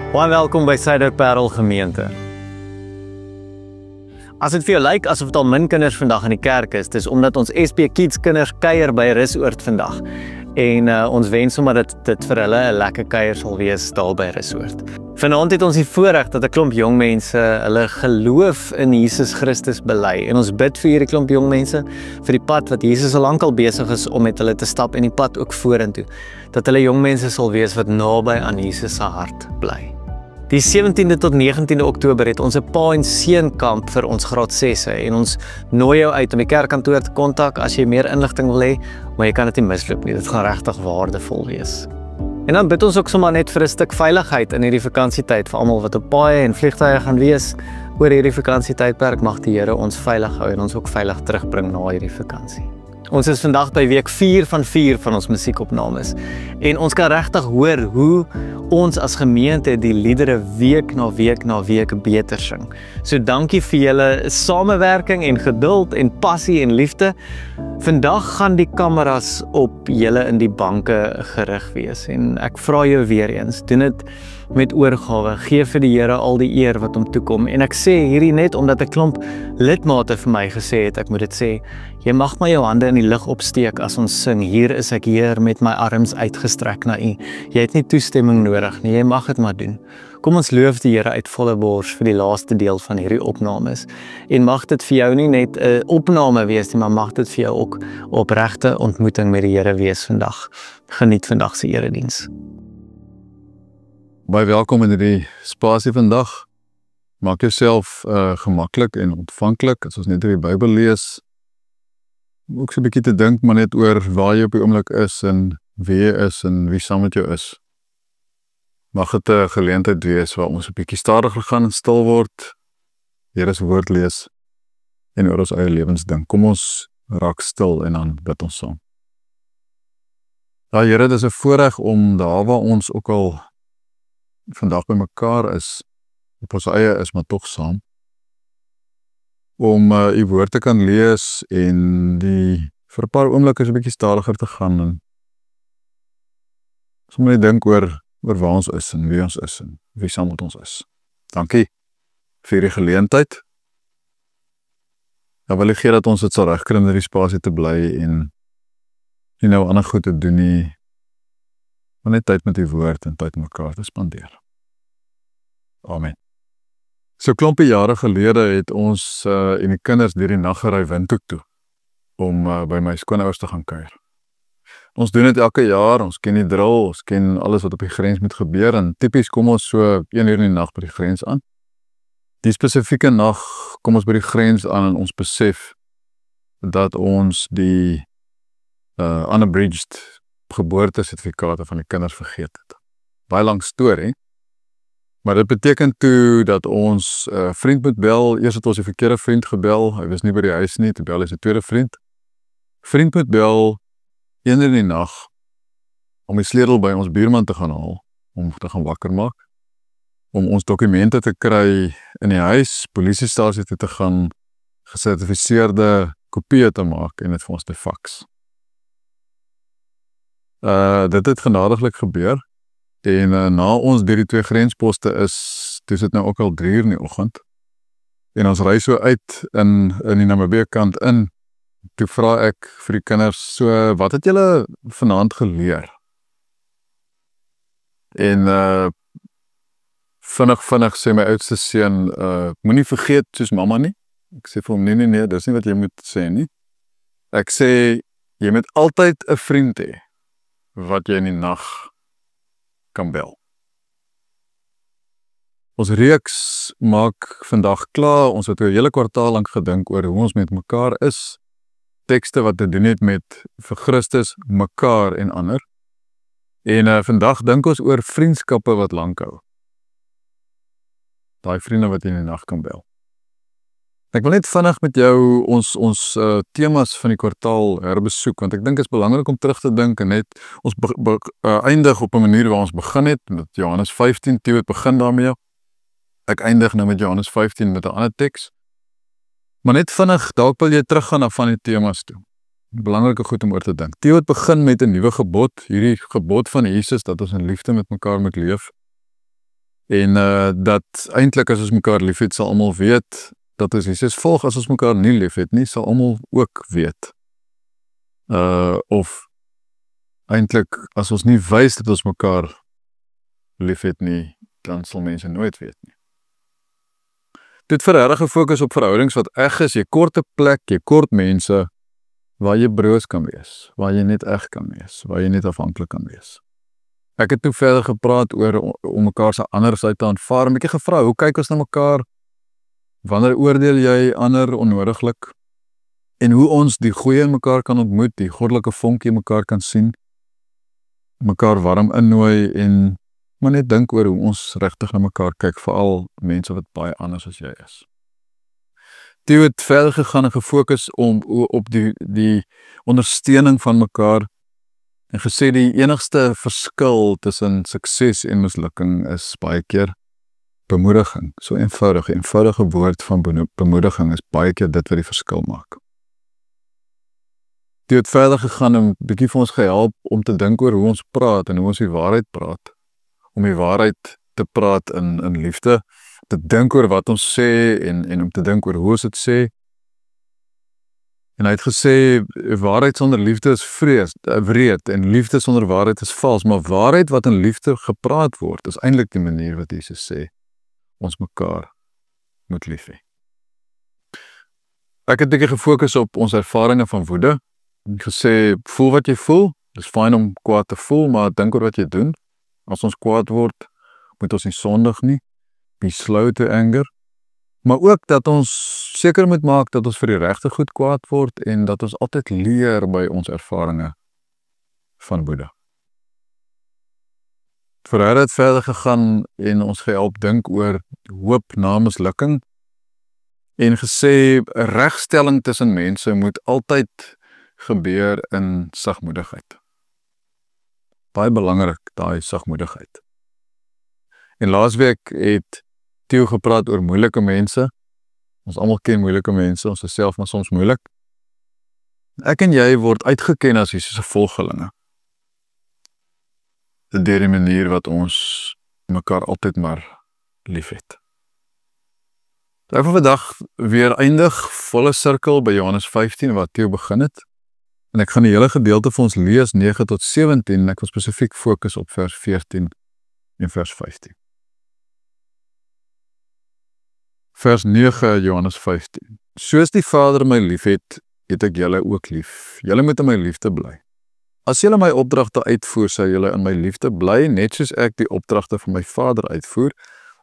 Baie welkom by Suiderparel Gemeente. As dit vir jou lyk asof dit al min kinders vandag in die kerk is, dis omdat ons SP Kids kinders kuier by Risoord vandag. En ons wens sommer dat dit vir hulle 'n lekker kuier sal wees daar by Risoord. Vanaand het ons die voorreg dat 'n klomp jong mense hulle geloof in Jesus Christus bely. En ons bid vir hierdie klomp jong mense vir die pad wat Jesus al lankal besig is om met hulle te stap en die pad ook vorentoe. Dat hulle jong mense sal wees wat naby aan Jesus se hart bly. Die 17de tot 19de Oktober het ons 'n pa en seun kamp vir ons graad 6e en ons nooi jou uit om die kerkkantoor te kontak as jy meer inligting wil hê, maar jy kan dit nie misloop nie. Dit gaan regtig waardevol wees. En dan bid ons ook sommer net vir 'n stuk veiligheid in hierdie vakansietyd vir almal wat op paaie en vliegtuie gaan wees oor hierdie vakansietydperk. Mag die Here ons veilig hou en ons ook veilig terugbring na hierdie vakansie. Ons is vandag by week 4 van 4 van ons musiekopnames en ons kan regtig hoor hoe ons as gemeente die liedere week na week na week beter sing. So dankie vir julle samewerking en geduld en passie en liefde. Vandag gaan die kameras op julle in die banke gerig wees en ek vra jou weer eens, doen dit met oorgawe, gee vir die Here al die eer wat hom toekom. En ek sê hierdie net omdat 'n klomp lidmate vir my gesê het, ek moet dit sê, jy mag maar jou hande in die lug opsteek as ons sing, hier is ek Heer met my arms uitgestrek na U. Jy het nie toestemming nodig nie, jy mag dit maar doen. Kom ons loof die Here uit volle bors vir die laaste deel van hierdie opnames. En mag dit vir jou nie net 'n opname wees nie, maar mag dit vir jou ook 'n opregte ontmoeting met die Here wees vandag. Geniet vandag se erediens. Baie welkom in hierdie spasie vandag. Maak jouself gemaklik en ontvanklik as ons net die Bybel lees. Ook so 'n bietjie te dink maar net oor waar jy op die oomblik is en wie jy is en wie saam met jou is. Mag dit 'n geleentheid wees waar ons 'n bietjie stadiger gaan en stil word, Here se woord lees en oor ons eie lewens dink. Kom ons raak stil en dan bid ons saam. Ja Here, dit is 'n voorreg om daar waar ons ook al vandag by mekaar is, op ons eie is, maar tog saam, om U woord te kan lees en vir 'n paar oomblikke so 'n bietjie stadiger te gaan en sommer net dink oor waar ons is en wie ons is en wie saam met ons is. Dankie vir die geleentheid. Ja, wil ek gee dat ons dit sal regkry om in hierdie spasie te bly en nie nou ander goed te doen nie, maar net tyd met die woord en tyd met mekaar te spandeer. Amen. So klompie jare gelede het ons en die kinders deur die nag gery Windhoek toe om by my skoonouers te gaan kuier. Ons doen dit elke jaar, ons ken die drill, ons ken alles wat op die grens moet gebeur en tipies kom ons so 1 uur in die nag by die grens aan. Die spesifieke nag kom ons by die grens aan en ons besef dat ons die unabridged geboortesertifikate van die kinders vergeet het. Baie lang storie, maar dit beteken toe dat ons vriend moet bel. Eers het ons die verkeerde vriend gebel, hy was nie by die huis nie, toe bel hy sy tweede vriend. Vriend moet bel 1 uur in die nag om die sleutel by ons buurman te gaan haal, om te gaan wakker maak, om ons dokumente te kry in die huis, polisiestasie toe te gaan, gesertifiseerde kopieë te maak en dit vir ons te fax. Dit het genadiglik gebeur en na ons deur die 2 grensposte is, dis dit nou ook al 3 uur in die oggend en ons ry so uit in die Namibië kant in. Toe vra ek vir die kinders, so wat het julle vanaand geleer? En vinnig sê my oudste seun, moenie vergeet soos mamma nie. Ek sê vir hom, nee, dis nie wat jy moet sê nie. Ek sê, jy moet altyd 'n vriend hê wat jy in die nag kan bel. Ons reeks maak vandag klaar. Ons het 'n hele kwartaal lank gedink oor hoe ons met mekaar is. Tekste wat te doen het met vir Christus, mekaar en ander. En vandag dink ons oor vriendskappe wat lank hou. Daai vriende wat jy in die nag kan bel. Ek wil net vinnig met jou ons temas van die kwartaal herbesoek, want ek dink dit is belangrik om terug te dink en net ons eindig op 'n manier waar ons begin het, met Johannes 15, Theo het begin daarmee. Ek eindig nou met Johannes 15 met 'n ander teks. Maar net vinnig, dalk wil jy teruggaan na van die temas toe. Belangrike goed om oor te dink. Theo het begin met 'n nuwe gebod, hierdie gebod van Jesus dat ons in liefde met mekaar moet leef. En dat eintlik as ons mekaar liefhet, sal almal weet dat ons Jesus volg. As ons mekaar nie liefhet nie, sal almal ook weet. Of eintlik as ons nie wys dat ons mekaar liefhet nie, dan sal mense nooit weet nie. Dit verreg gefokus op verhoudings wat eg is, jy kort 'n plek, jy kort mense waar jy broos kan wees, waar jy net eg kan wees, waar jy net afhanklik kan wees. Ek het toe verder gepraat oor om mekaar se anders uit te aanvaar, 'n bietjie gevra, hoe kyk ons na mekaar? Wanneer oordeel jy ander onnodiglik? En hoe ons die goeie in mekaar kan ontmoet, die goddelike vonkie in mekaar kan sien, mekaar warm innooi en maar net dink oor hoe ons regtig na mekaar kyk, veral mense wat baie anders as jy is. Toe het verder gegaan en gefokus op die ondersteuning van mekaar en gesê die enigste verskil tussen sukses en mislukking is baie keer bemoediging. So eenvoudige woord van bemoediging is baie keer dit wat die verskil maak. Toe het verder gegaan en 'n bietjie vir ons gehelp om te dink oor hoe ons praat en hoe ons die waarheid praat. Om die waarheid te praat in liefde, te dink oor wat ons sê en om te dink oor hoe ons dit sê. En hy het gesê, waarheid sonder liefde is wreed en liefde sonder waarheid is vals, maar waarheid wat in liefde gepraat word, is eintlik die manier wat Jesus sê, ons mekaar moet lief hê. Ek het 'n bietjie gefokus op ons ervarings van woede, en gesê, voel wat jy voel, dis fyn om kwaad te voel, maar dink oor wat jy doen. As ons kwaad word, moet ons nie sondig nie, be slow to anger, maar ook dat ons seker moet maak dat ons vir die regte goed kwaad word en dat ons altyd leer by ons ervarings van woede. Vooruit het verder gegaan en ons gehelp dink oor hoop na mislukking en gesê 'n regstelling tussen mense moet altyd gebeur in sagmoedigheid. Baie belangrik, daai sagmoedigheid. En laasweek het Theo gepraat oor moeilike mense. Ons almal ken moeilike mense, ons is self maar soms moeilik. Ek en jy word uitgeken as Jesus se volgelinge. Deur die manier wat ons mekaar altyd maar liefhet. Ek wil vandag weer eindig, volle sirkel by Johannes 15 waar Theo begin het. En ek gaan die hele gedeelte vir ons lees 9 tot 17 en ek wil spesifiek fokus op vers 14 en vers 15. Vers 9 Johannes 15. Soos die Vader my liefhet, het ek julle ook lief. Julle moet in my liefde bly. As julle my opdragte uitvoer, sal julle in my liefde bly, net soos ek die opdragte van my Vader uitvoer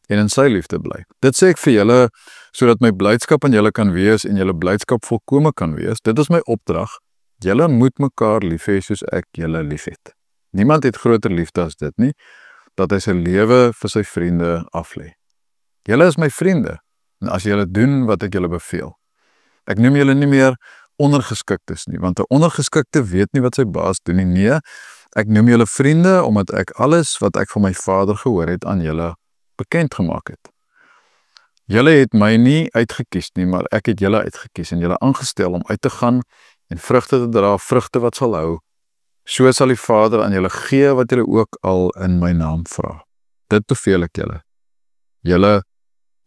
en in sy liefde bly. Dit sê ek vir julle, sodat my blydskap aan julle kan wees en julle blydskap volkome kan wees. Dit is my opdrag. Julle moet mekaar lief hê soos ek julle liefhet. Niemand het groter liefde as dit nie, dat hy sy lewe vir sy vriende aflê. Julle is my vriende, en as julle doen wat ek julle beveel. Ek noem julle nie meer ondergeskiktes nie, want 'n ondergeskikte weet nie wat sy baas doen nie. Nee, ek noem julle vriende, omdat ek alles wat ek van my Vader gehoor het aan julle bekend gemaak het. Julle het my nie uitgekies nie, maar ek het julle uitgekies en julle aangestel om uit te gaan en vrugte te dra, vrugte wat sal hou. So sal die Vader aan julle gee wat julle ook al in my naam vra. Dit beveel ek julle. Julle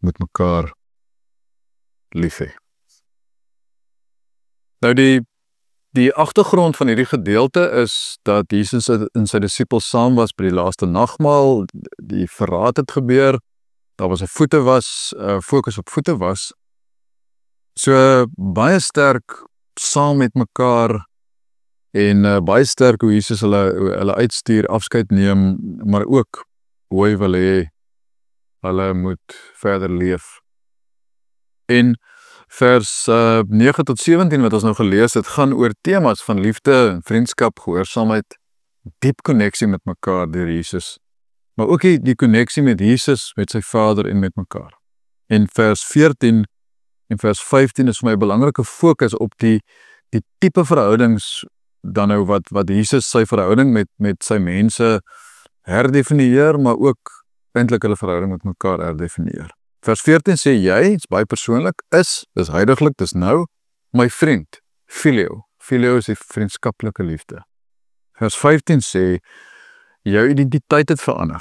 moet mekaar lief hê. Nou die agtergrond van hierdie gedeelte is dat Jesus en sy disippels saam was by die laaste nagmaal, die verraad het gebeur, daar was 'n voete was, fokus op voete was. So baie sterk saam met mekaar en baie sterk hoe Jesus hulle uitstuur, afskeid neem, maar ook hoe hy wil hê hulle moet verder leef. En vers 9 tot 17 wat ons nou gelees het, gaan oor temas van liefde, vriendskap, gehoorsaamheid, diep koneksie met mekaar deur Jesus, maar ook die koneksie met Jesus, met sy Vader en met mekaar. En vers 14 en vers 15 is vir my 'n belangrike fokus op die tipe verhoudings dan nou wat Jesus sy verhouding met sy mense herdefinieer, maar ook eintlik hulle verhouding met mekaar herdefinieer. Vers 14 sê jy, is baie persoonlik, dis heiliglik, dis nou, my vriend, filio. Filio is die vriendskaplike liefde. Vers 15 sê, jou identiteit het verander.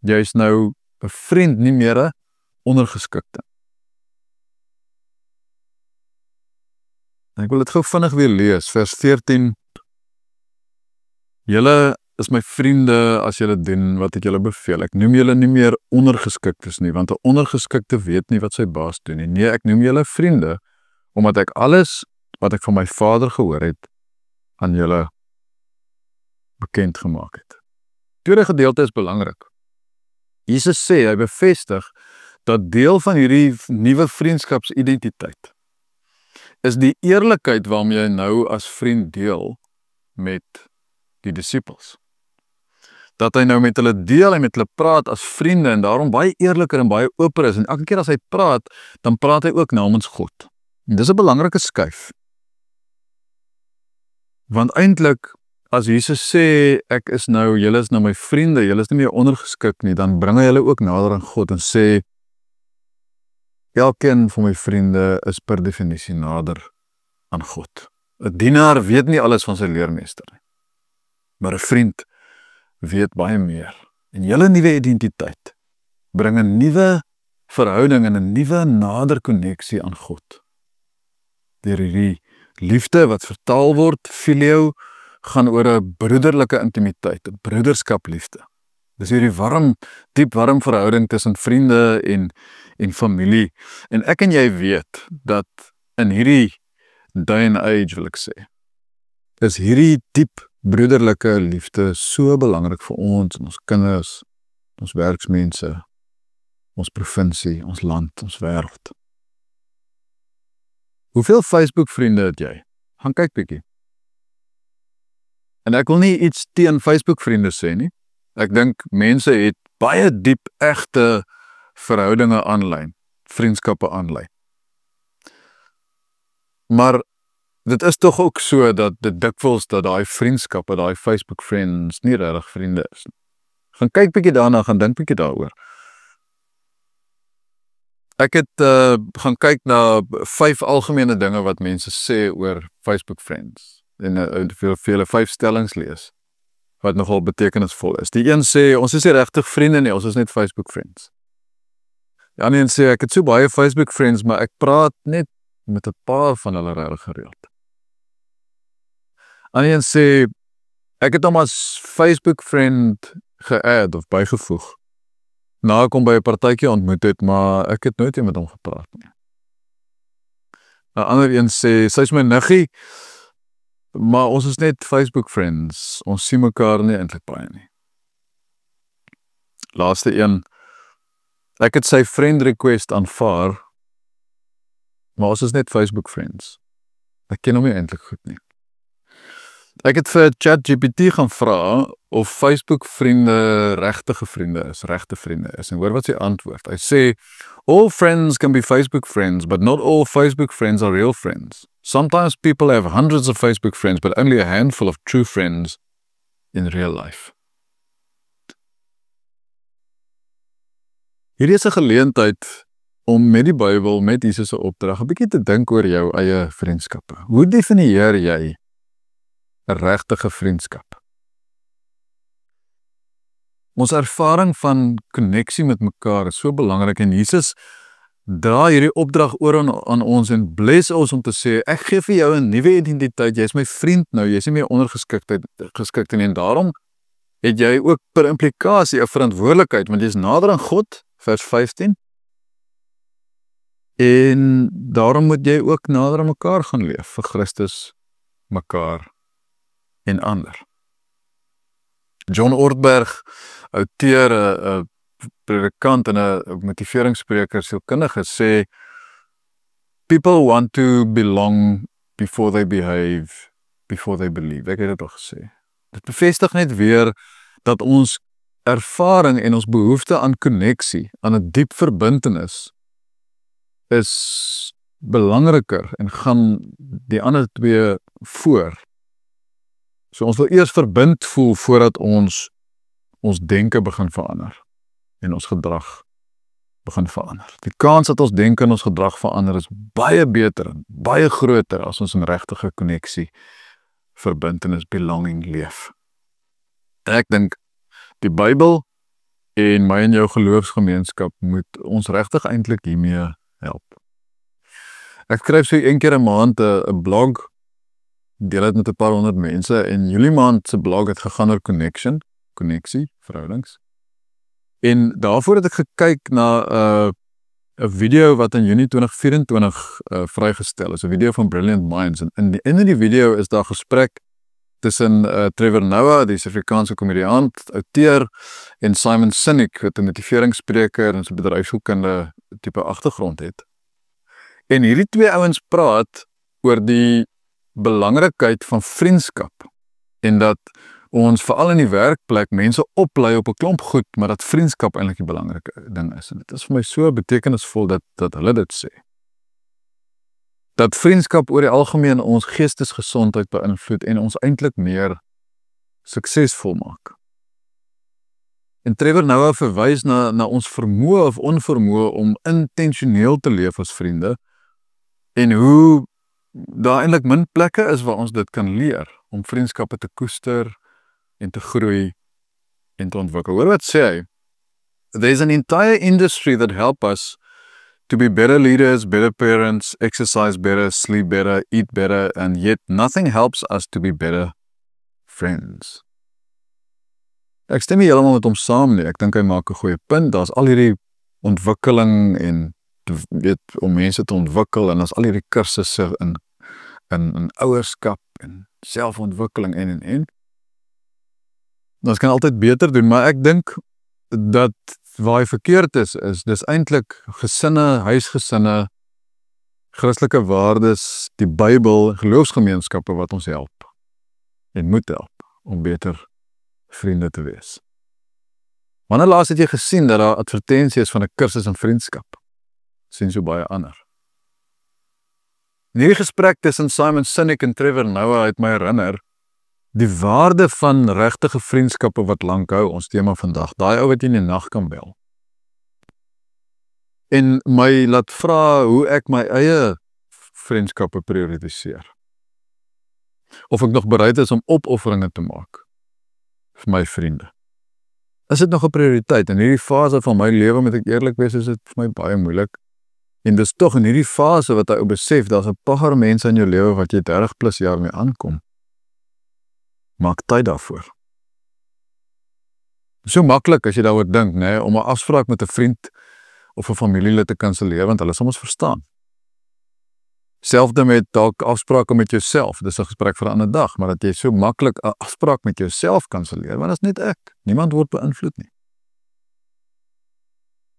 Jy is nou 'n vriend nie meer 'n ondergeskikte. En ek wil dit gou vinnig weer lees, vers 14. Julle is my vriende as julle doen wat ek julle beveel. Ek noem julle nie meer ondergeskiktes nie, want 'n ondergeskikte weet nie wat sy baas doen nie. Nee, ek noem julle vriende, omdat ek alles wat ek van my Vader gehoor het, aan julle bekend gemaak het. Tweede gedeelte is belangrik. Jesus sê, hy bevestig, dat deel van hierdie nuwe vriendskapsidentiteit is die eerlikheid waarmee jy nou as vriend deel met die disippels. Dat hy nou met hulle deel en met hulle praat as vriende en daarom baie eerliker en baie oper is. En elke keer as hy praat, dan praat hy ook namens God. En dis 'n belangrike skuif. Want eintlik, as Jesus sê, julle is nou my vriende, julle is nie meer ondergeskik nie, dan bring hy hulle ook nader aan God en sê, elkeen van my vriende is per definisie nader aan God. 'n Dienaar weet nie alles van sy leermeester nie, maar 'n vriend weet baie meer. En julle nuwe identiteit bring 'n nuwe verhouding en 'n nuwe nader koneksie aan God. Deur hierdie liefde wat vertaal word, filio, gaan oor 'n broederlike intimiteit, 'n broederskapliefde. Dis hierdie diep warm verhouding tussen vriende en familie. En ek en jy weet dat in hierdie day and age, wil ek sê, is hierdie diep broederlike liefde so belangrik vir ons en ons kinders, ons werksmense, ons provinsie, ons land, ons wêreld. Hoeveel Facebook vriende het jy? Gaan kyk bietjie. En ek wil nie iets teen Facebook vriende sê nie. Ek dink mense het baie diep egte verhoudinge aanlyn, vriendskappe aanlyn. Maar dit is tog ook so dat dit dikwels dat daai vriendskappe, daai Facebook friends nie regtig vriende is nie. Gaan kyk bietjie daarna, gaan dink bietjie daaroor. Ek het gaan kyk na 5 algemene dinge wat mense sê oor Facebook friends. En vele 5 stellings lees, wat nogal betekenisvol is. Die een sê, ons is nie regtig vriende nie, ons is net Facebook friends. Die ander een sê, ek het so baie Facebook friends, maar ek praat net met 'n paar van hulle regtig gereeld. Ander een sê, ek het hom as Facebook friend ge-add of bygevoeg, na ek hom by 'n partytjie ontmoet het, maar ek het nooit met hom gepraat nie. 'n Ander een sê, sy is my niggie, maar ons is net Facebook friends, ons sien mekaar nie eintlik baie nie. Laaste een, ek het sy friend request aanvaar, maar ons is net Facebook friends. Ek ken hom nie eintlik goed nie. Ek het vir ChatGPT gaan vra of Facebook vriende regte vriende is. En hoor wat sy antwoord. Hy sê, all friends can be Facebook friends, but not all Facebook friends are real friends. Sometimes people have hundreds of Facebook friends, but only a handful of true friends in real life. Hierdie is 'n geleentheid om met die Bybel, met Jesus se opdrag, 'n bietjie te dink oor jou eie vriendskappe. Hoe definieer jy 'n regte vriendskap? Ons ervaring van koneksie met mekaar is so belangrik en Jesus dra hierdie opdrag oor aan ons en bless ons om te sê, ek gee vir jou 'n nuwe identiteit, jy is my vriend nou, jy is nie meer ondergeskikte nie, en daarom het jy ook per implikasie 'n verantwoordelikheid, want jy is nader aan God, vers 15, en daarom moet jy ook nader aan mekaar gaan leef, vir Christus, mekaar en ander. John Ortberg, outeur, 'n predikant en 'n motiveringsspreker, sielkundige, sê, people want to belong before they behave, before they believe. Ek het dit al gesê. Dit bevestig net weer dat ons ervaring en ons behoefte aan koneksie, aan 'n diep verbintenis, is belangriker en gaan die ander twee voor. So ons wil eers verbind voel voordat ons denke begin verander en ons gedrag begin verander. Die kans dat ons denke en ons gedrag verander is baie beter en baie groter as ons in regte koneksie, verbintenis, belonging leef. Ek dink die Bybel En my en jou geloofsgemeenskap moet ons regtig eintlik hiermee help. Ek skryf so een keer 'n maand 'n blog, deel dit met 'n paar honderd mense, en Julie maand se blog het gegaan oor koneksie, verhoudings. En daarvoor het ek gekyk na 'n video wat in Junie 2024 vrygestel is, 'n video van Brilliant Minds. En in die video is daar gesprek tussen Trevor Noah, die Suid-Afrikaanse komediant, outeur, en Simon Sinek, wat 'n motiveringsspreker en 'n bedryfskundige tipe agtergrond het. En hierdie twee ouens praat oor die belangrikheid van vriendskap, en dat ons veral in die werkplek mense oplei op 'n klomp goed, maar dat vriendskap eintlik die belangrike ding is. En dit is vir my so betekenisvol dat hulle dit sê. Dat vriendskap oor die algemeen ons geestesgesondheid beïnvloed en ons eintlik meer suksesvol maak. En Trevor Noah verwys na ons vermoë of onvermoë om intentioneel te leef as vriende, en hoe daar eintlik min plekke is waar ons dit kan leer, om vriendskappe te koester en te groei en te ontwikkel. Hoor wat sê hy? There's an entire industry that help us to be better leaders, better parents, exercise better, sleep better, eat better, and yet nothing helps us to be better friends. Ek stem nie heeltemal met hom saam nie. Ek dink hy maak 'n goeie punt. Daar's al hierdie ontwikkeling en om mense te ontwikkel, en daar's al hierdie kursusse in ouerskap en selfontwikkeling en. Ons kan altyd beter doen, maar ek dink dat waar hy verkeerd is dis eintlik gesinne, huisgesinne, Christelike waardes, die Bybel, geloofsgemeenskappe wat ons help en moet help om beter vriende te wees. Wanneer laas het jy gesien dat daar advertensie is van 'n kursus in vriendskap? Sien so baie ander. In hierdie gesprek tussen Simon Sinek en Trevor Noah het my herinner die waarde van regtige vriendskappe wat lank hou, ons tema vandag, daai ou wat jy in die nag kan bel. En my laat vra hoe ek my eie vriendskappe prioritiseer. Of ek nog bereid is om opofferinge te maak vir my vriende. Is dit nog 'n prioriteit? In hierdie fase van my lewe, moet ek eerlik wees, is dit vir my baie moeilik. En dis tog in hierdie fase wat hy besef, daar's 'n paar mense in jou lewe wat jy 30+ jaar mee aankom. Maak tyd daarvoor. So maklik as jy daaroor dink, né, om 'n afspraak met 'n vriend of 'n familielid te kanselleer, want hulle sal ons verstaan. Selfde met dalk afsprake met jouself, dis 'n gesprek vir 'n ander dag, maar dat jy so maklik 'n afspraak met jouself kanselleer, want dit is net ek. Niemand word beïnvloed nie.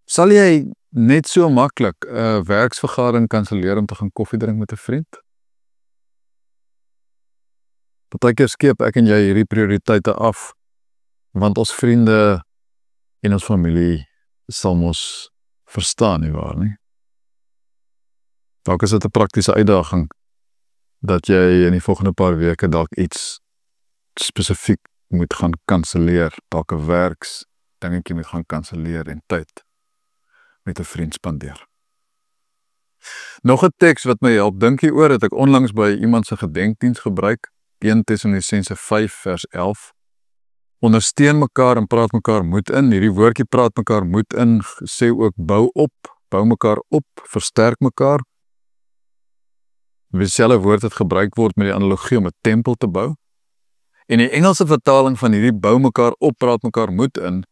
Sal jy net so maklik 'n werksvergadering kanselleer om te gaan koffie drink met 'n vriend? Partykeer skep ek en jy hierdie prioriteite af, want ons vriende en ons familie sal ons verstaan, nie waar nie? Dalk is dit 'n praktiese uitdaging, dat jy in die volgende paar weke dalk iets spesifiek moet gaan kanselleer, dalk 'n werksdingetjie moet gaan kanselleer en tyd met 'n vriend spandeer. Nog 'n teks wat my help dink hieroor, het ek onlangs by iemand se gedenkdiens gebruik, 1 Tessalonisense 5 vers 11. Ondersteun mekaar en praat mekaar moed in. Hierdie woordjie praat mekaar moed in, sê ook bou mekaar op, versterk mekaar. Dieselfde woord het gebruik word met die analogie om 'n tempel te bou. En die Engelse vertaling van hierdie bou mekaar op, praat mekaar moed in,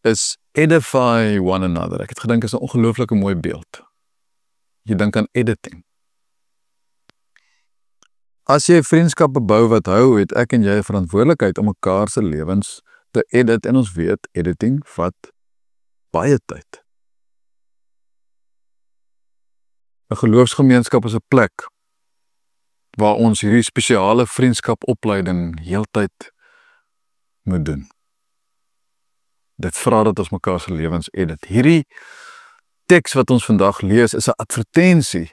is edify one another. Ek het gedink is 'n ongelooflike mooi beeld. Jy dink aan editing. As jy vriendskappe bou wat hou, het ek en jy 'n verantwoordelikheid om mekaar se lewens te edit, en ons weet, editing vat baie tyd. 'n Geloofsgemeenskap is 'n plek waar ons hierdie spesiale vriendskapopleiding heeltyd moet doen. Dit vra dat ons mekaar se lewens edit. Hierdie teks wat ons vandag lees is 'n advertensie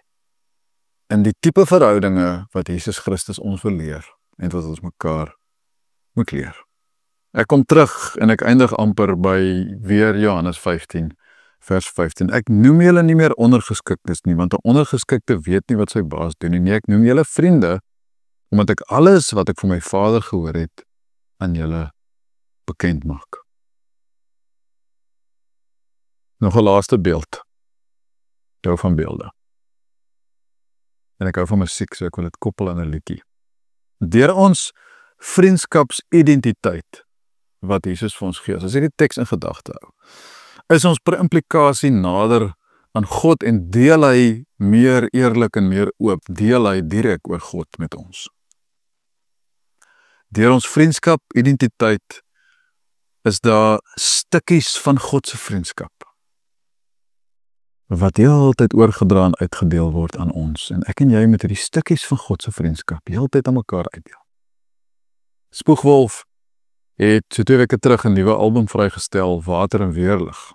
in die tipe verhoudinge wat Jesus Christus ons wil leer en wat ons mekaar moet leer. Ek kom terug en ek eindig amper by weer Johannes 15 vers 15. Ek noem julle nie meer ondergeskiktes nie, want 'n ondergeskikte weet nie wat sy baas doen nie. Ek noem julle vriende, omdat ek alles wat ek van my Vader gehoor het aan julle bekend maak. Nog 'n laaste beeld. Ek hou van beelde. En ek hou van musiek, so ek wil dit koppel aan 'n liedjie. Deur ons vriendskapsidentiteit wat Jesus vir ons gee, as jy die teks in gedagte hou, is ons per implikasie nader aan God en deel hy meer eerlik en meer oop, deel hy direk oor God met ons. Deur ons vriendskapidentiteit is daar stukkies van God se vriendskap wat heeltyd oorgedra en uitgedeel word aan ons, en ek en jy met hierdie stukkies van God se vriendskap heeltyd aan mekaar uitdeel. Spoegwolf het so 2 weke terug 'n nuwe album vrygestel, Water en Weerlig.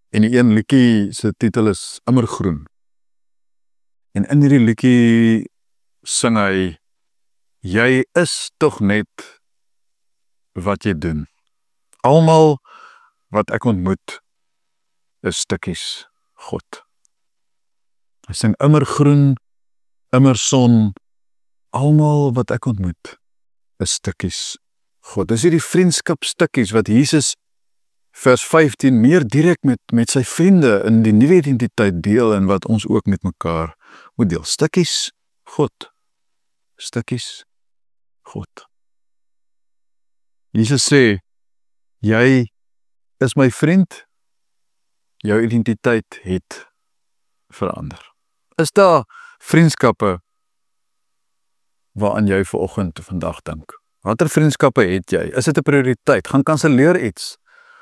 En die een liedjie se titel is Immergroen. En in hierdie liedjie sing hy: jy is tog net wat jy doen. Almal wat ek ontmoet is stukkies God. Hy sing immergroen, immerson, almal wat ek ontmoet is stukkies God. Dis hierdie vriendskapstukkies wat Jesus vers 15 meer direk met sy vriende in die nuwe identiteit deel en wat ons ook met mekaar moet deel. Stukkies God. Stukkies God. Jesus sê, jy is my vriend, jou identiteit het verander. Is daar vriendskappe waaraan jy vanoggend vandag dink? Watter vriendskappe het jy? Is dit 'n prioriteit? Gaan kanselleer iets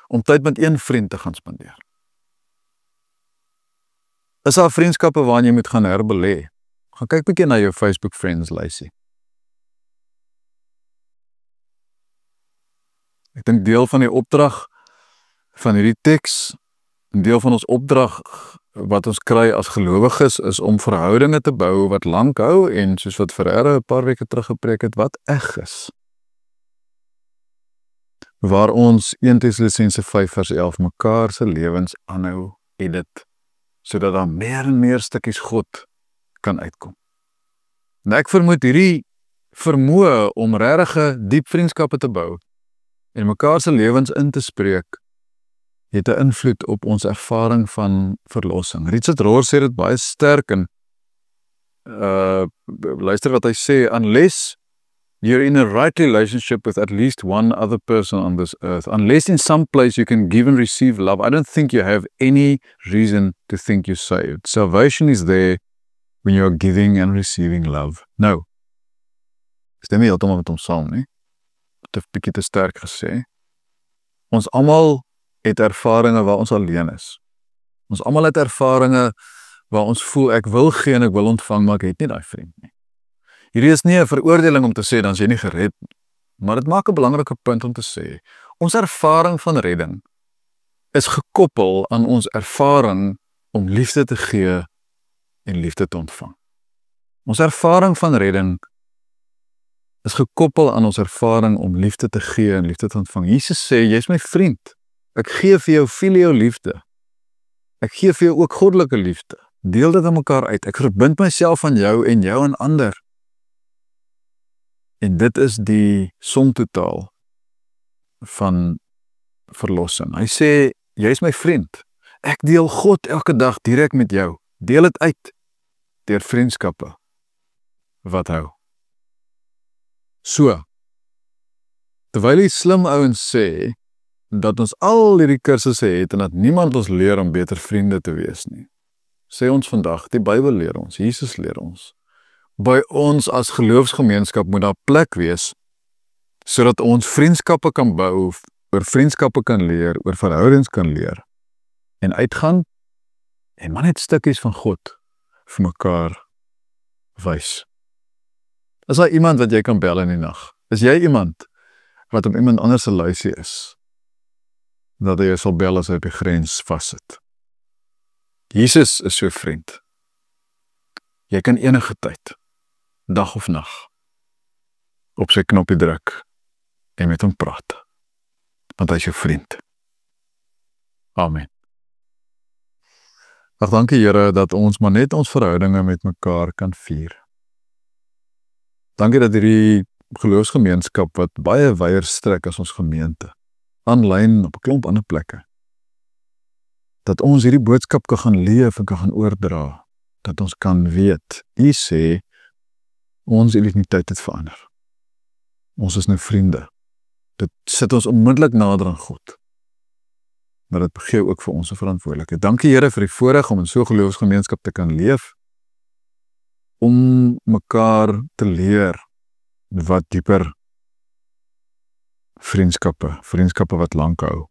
om tyd met een vriend te gaan spandeer? Is daar vriendskappe waaraan jy moet gaan herbelê? Gaan kyk bietjie na jou Facebook friends lysie. Ek dink deel van die opdrag van hierdie teks, deel van ons opdrag wat ons kry as gelowiges is om verhoudinge te bou wat lank hou en soos wat Ferreira 'n paar weke terug gepreek het, wat eg is. Waar ons 1 Tessalonisense 5 vers 11 mekaar se lewens aanhou edit, sodat daar meer en meer stukkies God kan uitkom. En ek vermoed hierdie vermoë om regtig diep vriendskappe te bou en mekaar se lewens in te spreek, het 'n invloed op ons ervaring van verlossing. Richard Rohr sê dit baie sterk en luister wat hy sê, unless you're in a right relationship with at least one other person on this earth, unless in some place you can give and receive love, I don't think you have any reason to think you're saved. Salvation is there when you're giving and receiving love. Nou, stem nie heeltemal met hom saam nie. Het 'n bietjie te sterk gesê. Ons almal het ervarings waar ons alleen is. Ons almal het ervarings waar ons voel ek wil gee en ek wil ontvang, maar ek het nie daai vriend nie. Hierdie is nie 'n veroordeling om te sê dan is jy nie gered, maar dit maak 'n belangrike punt om te sê. Ons ervaring van redding is gekoppel aan ons ervaring om liefde te gee en liefde te ontvang. Ons ervaring van redding is gekoppel aan ons ervaring om liefde te gee en liefde te ontvang. Jesus sê, jy is my vriend. Ek gee vir jou filio liefde. Ek gee vir jou ook goddelike liefde. Deel dit aan mekaar uit. Ek verbind myself aan jou en jou aan ander. En dit is die somtotaal van verlossing. Hy sê, jy is my vriend. Ek deel God elke dag direk met jou. Deel dit uit deur vriendskappe wat hou. So, terwyl die slim ouens sê dat ons al hierdie kursusse het en dat niemand ons leer om beter vriende te wees nie, sê ons vandag, die Bybel leer ons, Jesus leer ons, by ons as geloofsgemeenskap moet daar plek wees sodat ons vriendskappe kan bou, oor vriendskappe kan leer, oor verhoudings kan leer en uitgaan en maar net stukkies van God vir mekaar wys. Is daar iemand wat jy kan bel in die nag? Is jy iemand wat om iemand anders se luisie is? Dat jy sal bel as hy op die grens vassit. Jesus is so vriend. Jy kan enige tyd, dag of nag, op sy knoppie druk en met hom praat. Want hy is jou vriend. Amen. Ag, dankie Here dat ons maar net ons verhoudinge met mekaar kan vier. Dankie dat hierdie geloofsgemeenskap wat baie wyer strek as ons gemeente, aanlyn op 'n klomp ander plekke, dat ons hierdie boodskap kan gaan leef en kan gaan oordra, dat ons kan weet, U sê, ons identiteit het verander. Ons is nou vriende. Dit sit ons onmiddellik nader aan God. Maar dit gee ook vir ons 'n verantwoordelikheid. Dankie Here vir die voorreg om in so 'n geloofsgemeenskap te kan leef, om mekaar te leer wat dieper vriendskappe wat lank hou,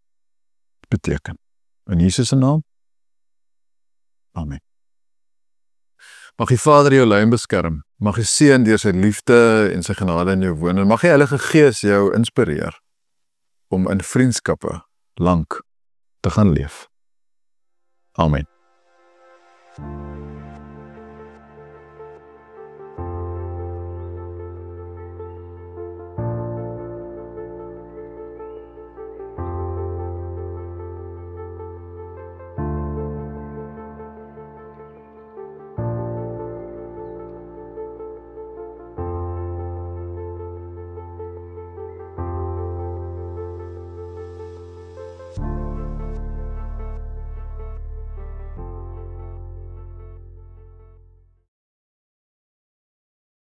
beteken. In Jesus se naam. Amen. Mag die Vader jou lei en beskerm. Mag die Seun deur sy liefde en sy genade in jou woon. En mag die Heilige Gees jou inspireer om in vriendskappe lank te gaan leef. Amen.